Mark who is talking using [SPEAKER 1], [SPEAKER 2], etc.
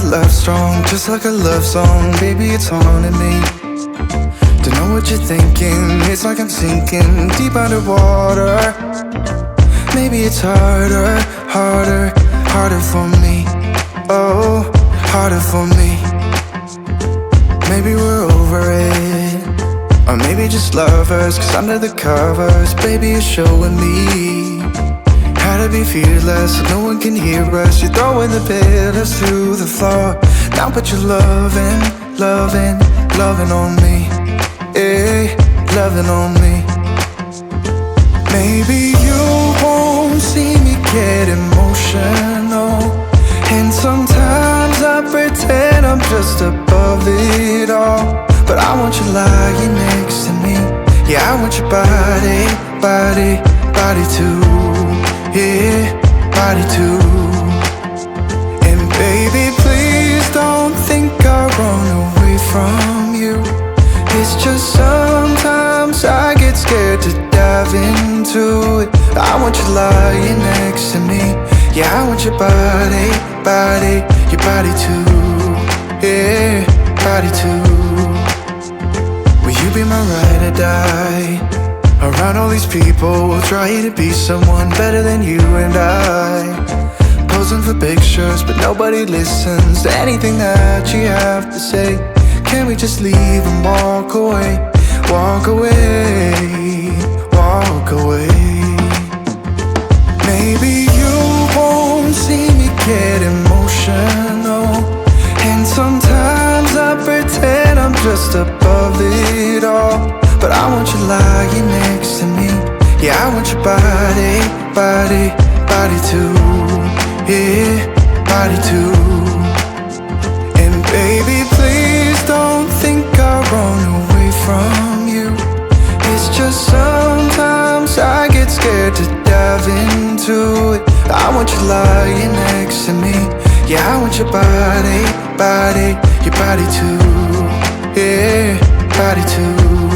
[SPEAKER 1] that love strong, just like a love song. Baby, it's haunting me. Don't know what you're thinking. It's like I'm sinking deep underwater. Maybe it's harder, harder, harder for me. Oh, harder for me. Maybe we're over it, or maybe just lovers. Cause under the covers, baby, you're showing me how to be fearless so no one can hear us. You're throwing the pillars through the floor. Now put your loving, loving, loving on me. Yeah, loving on me. Maybe you won't see me get emotional, and sometimes I pretend I'm just above it all. But I want you lying next to me. Yeah, I want your body, body, body too. Yeah, body too. And baby, please don't think I run away from you. It's just sometimes I get scared to dive into it. I want you lying next to me. Yeah, I want your body, body, your body too. Yeah, body too. Will you be my ride or die? Around all these people, we'll try to be someone better than you and I. Posing for pictures, but nobody listens to anything that you have to say. Can we just leave and walk away? Walk away, walk away. Maybe you won't see me get emotional, and sometimes I pretend I'm just above it all. But I want you lying next to me. Yeah, I want your body, body, body too. Yeah, body too. And baby, please don't think I run away from you. It's just sometimes I get scared to dive into it. I want you lying next to me. Yeah, I want your body, body, your body too. Yeah, body too.